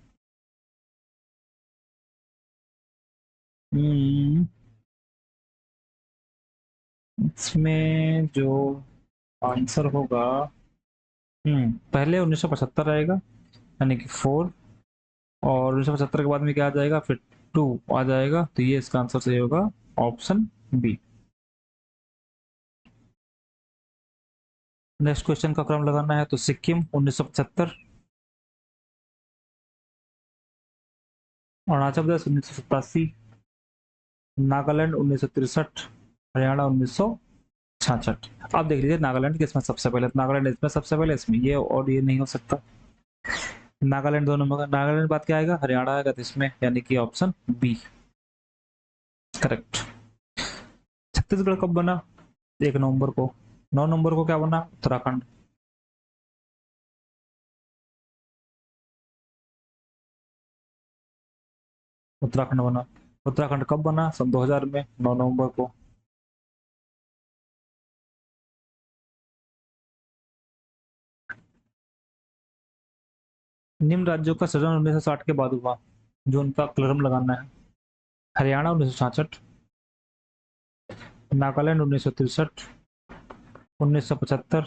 इसमें जो आंसर होगा, पहले 1975 आएगा, यानी कि 4, और 1975 के बाद में क्या आ जाएगा? फिर 2 आ जाएगा। तो ये इसका आंसर सही होगा, ऑप्शन बी। नेक्स्ट क्वेश्चन का क्रम लगाना है। तो सिक्किम 1975, अरुणाचल प्रदेश 1987, नागालैंड 1963, हरियाणा 1966। अब देख लीजिए नागालैंड किसमें सबसे पहले? नागालैंड इसमें सबसे पहले, इसमें ये, और ये नहीं हो सकता। नागालैंड दोनों में, नागालैंड बात क्या आएगा? हरियाणा आएगा, तो इसमें यानी कि ऑप्शन बी करेक्ट। छत्तीसगढ़ कब बना? 1 नवंबर को। 9 नवंबर को क्या बना? उत्तराखंड। उत्तराखंड बना। उत्तराखंड कब बना? सन 2000 में, 9 नवंबर को। निम्न राज्यों का सृजन 1960 के बाद हुआ, जो उनका क्लरम लगाना है। हरियाणा 1966, नागालैंड 1963, 1975,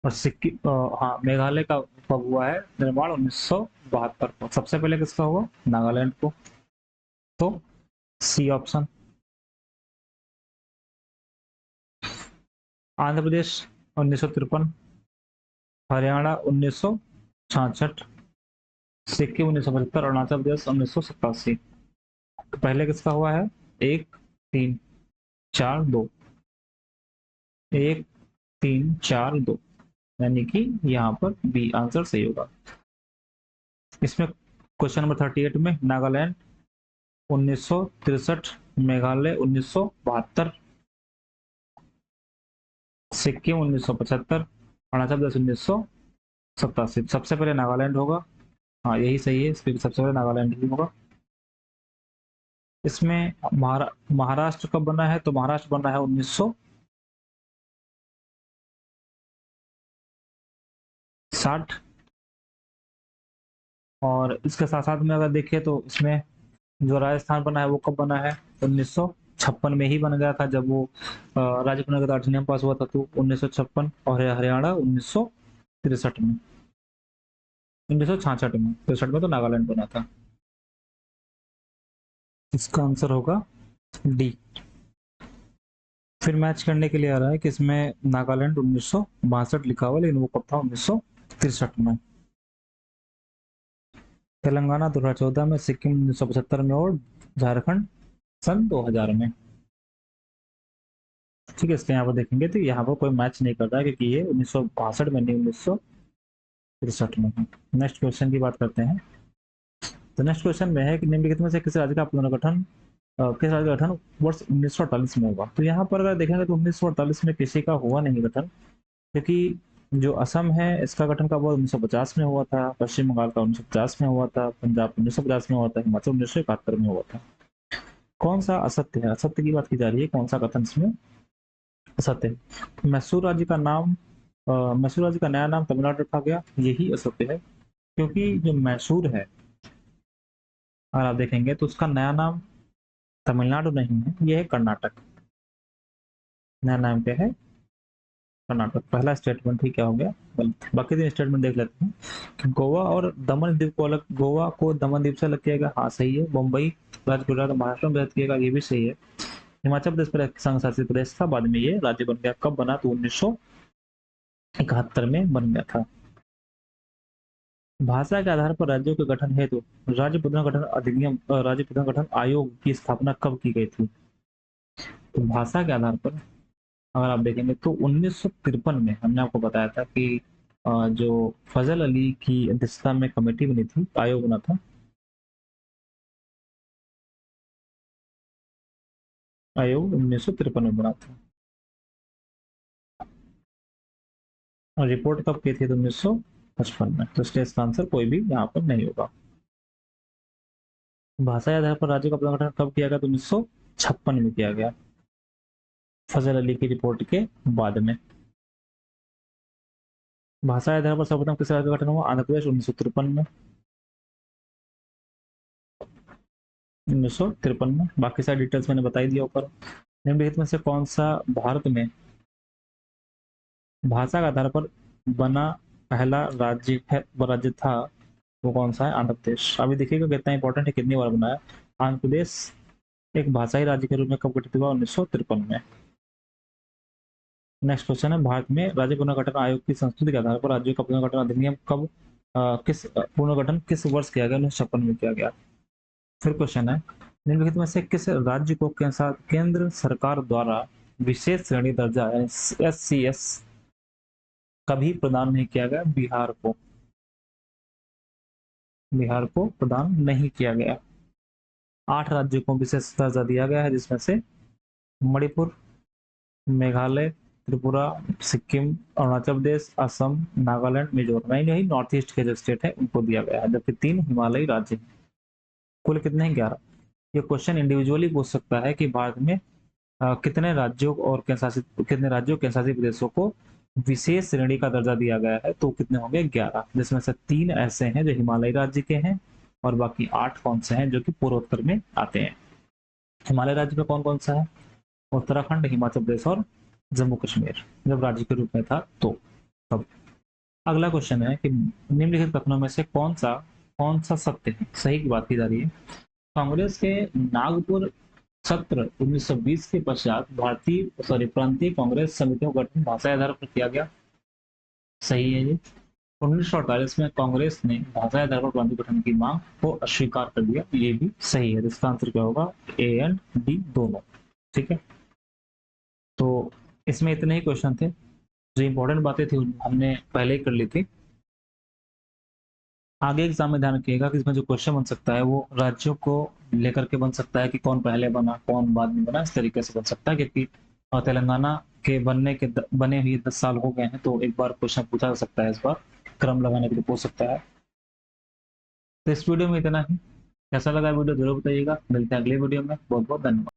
और सिक्किम हाँ, मेघालय का कब हुआ है निर्माण? 1972 को। सबसे पहले किसका हुआ? नागालैंड को। तो सी ऑप्शन। आंध्र प्रदेश 1953, हरियाणा 1966, सिक्किम 1975, अरुणाचल प्रदेश 1987। तो पहले किसका हुआ है? 1, 3, 4, 2। 1, 3, 4, 2, यानी कि यहाँ पर बी आंसर सही होगा। इसमें क्वेश्चन नंबर 38 में नागालैंड 1963, मेघालय 1972, सिक्किम 1975, अरुणाचल प्रदेश 1987। सबसे पहले नागालैंड होगा। हाँ यही सही है, इसमें सबसे पहले नागालैंड ही होगा। इसमें महाराष्ट्र कब बना है? तो महाराष्ट्र बना है 1960। और इसके साथ साथ में अगर देखिए तो इसमें जो राजस्थान बना है वो कब बना है? 1956 में ही बन गया था, जब वो राज्य पुनर्गठन अधिनियम पास हुआ था, तो 1956। और हरियाणा 1963 में, 1966 में, 63 में तो नागालैंड बना था। इसका आंसर होगा डी। फिर मैच करने के लिए आ रहा है कि इसमें नागालैंड 1962 लिखा हुआ, लेकिन वो कब था? 1963 में। तेलंगाना 2014 में, सिक्किम 1975 में और झारखंड सन 2000 में। ठीक है, इसलिए यहाँ पर देखेंगे तो यहाँ पर कोई मैच नहीं करता है, क्योंकि ये 1962 में नहीं, 1963 में है। नेक्स्ट क्वेश्चन की बात करते हैं। तो नेक्स्ट क्वेश्चन में है कि निम्नलिखित में से किस राज्य का पुनर्गठन किस राज्य का गठन वर्ष 1948 में होगा। तो यहाँ पर अगर देखेंगे तो 1948 में किसी का हुआ नहीं गठन, क्योंकि जो असम है इसका गठन कब हुआ, 1950 में हुआ था। पश्चिम बंगाल का 1950 में हुआ था। पंजाब 1950 में हुआ था। हिमाचल 1971 में हुआ था। कौन सा असत्य है? असत्य की बात की जा रही है, कौन सा कथन इसमें असत्य है? मैसूर राज्य का नाम मैसूर राज्य का नया नाम तमिलनाडु रखा गया, यही असत्य है। क्योंकि जो मैसूर है, अगर आप देखेंगे तो उसका नया नाम तमिलनाडु नहीं है, ये है कर्नाटक। नया नाम क्या है? कर्नाटक। पहला स्टेटमेंट ही क्या हो गया? गलत। बाकी तीन स्टेटमेंट देख लेते हैं कि गोवा और दमन द्वीप को अलग, गोवा को दमन द्वीप से अलग किया गया, हाँ सही है। मुंबई राज्य गुजरात महाराष्ट्र में किया गया, ये भी सही है। हिमाचल प्रदेश पर संघ शासित प्रदेश था, बाद में ये राज्य बन गया। कब बना? तो 1971 में बन गया था। भाषा के आधार पर राज्यों के गठन हेतु राज्य पुनर्गठन अधिनियम राज्य पुनर्गठन आयोग की स्थापना कब की गई थी? तो भाषा के आधार पर अगर आप देखेंगे तो 1953 में हमने आपको बताया था कि जो फजल अली की अध्यक्षता में कमेटी बनी थी, आयोग बना था। आयोग 1953 में बना था। और रिपोर्ट कब की थी? तो 1955 में। तो इसलिए इसका आंसर कोई भी यहाँ पर नहीं होगा। भाषा के आधार पर राज्य का पुनर्गठन कब किया गया? तो 1956 में किया गया, फजल अली की रिपोर्ट के बाद में। भाषा के आधार पर सर्वप्रथम किस राज्य का गठन हुआ? आंध्र प्रदेश 1953 में। 1953 में। बाकी सारी डिटेल्स मैंने बताई दिया ऊपर। निम्नलिखित में से कौन सा भारत में भाषा के आधार पर बना पहला राज्य था? वो कौन सा है? आंध्र प्रदेश। अभी देखिएगा कितना इंपॉर्टेंट है, कितनी बार बनाया। आंध्र प्रदेश एक भाषाई राज्य के रूप में कब गठित हुआ? 1953 में। नेक्स्ट क्वेश्चन है, भारत में राज्य पुनर्गठन आयोग की संस्तुति के आधार पर राज्यों का पुनर्गठन अधिनियम कब किस पुनर्गठन किस वर्ष किया गया? 1956 में किया गया। फिर क्वेश्चन है, निम्नलिखित में से किस राज्य को केंद्र सरकार द्वारा विशेष श्रेणी दर्जा SCS कभी प्रदान नहीं किया गया? बिहार को। बिहार को प्रदान नहीं किया गया। 8 राज्यों को विशेष दर्जा दिया गया है, जिसमें से मणिपुर, मेघालय, त्रिपुरा, सिक्किम, अरुणाचल प्रदेश, असम, नागालैंड, मिजोरम, यही नॉर्थ ईस्ट के जो स्टेट है उनको दिया गया है, जबकि 3 हिमालयी राज्य हैं। कुल कितने हैं? 11। ये क्वेश्चन इंडिविजुअली पूछ सकता है कि भारत में कितने राज्यों और केंद्र शासित प्रदेशों को विशेष श्रेणी का दर्जा दिया गया है? तो कितने होंगे? 11, जिसमें से 3 ऐसे हैं जो हिमालयी राज्य के हैं, और बाकी 8 कौन से हैं जो कि पूर्वोत्तर में आते हैं। हिमालय राज्य में कौन कौन सा है? उत्तराखंड, हिमाचल प्रदेश और जम्मू कश्मीर, जब राज्य के रूप में था तो तब। अगला क्वेश्चन है कि निम्नलिखित कथनों में से कौन सा सत्य है? सही की बात की जा रही है। कांग्रेस के नागपुर सत्र 1920 के पश्चात प्रांतीय कांग्रेस समितियों का गठन भाषा के आधार पर किया गया, सही है ये। 1948 में कांग्रेस ने भाषा के आधार पर प्रांतीय गठन की मांग को अस्वीकार कर दिया, ये भी सही है। इसका आंसर क्या होगा? A एंड D दोनों। ठीक है, तो इसमें इतने ही क्वेश्चन थे। जो इंपॉर्टेंट बातें थी हमने पहले ही कर ली थी। आगे एग्जाम में ध्यान रखिएगा कि इसमें जो क्वेश्चन बन सकता है वो राज्यों को लेकर के बन सकता है, कि कौन पहले बना कौन बाद में बना, इस तरीके से बन सकता है। क्योंकि तेलंगाना के बने हुए 10 साल हो गए हैं, तो एक बार क्वेश्चन पूछा जा सकता है, इस बार क्रम लगाने के लिए पूछ सकता है। तो इस वीडियो में इतना ही। कैसा लगा वीडियो जरूर बताइएगा। मिलते हैं अगले वीडियो में। बहुत बहुत धन्यवाद।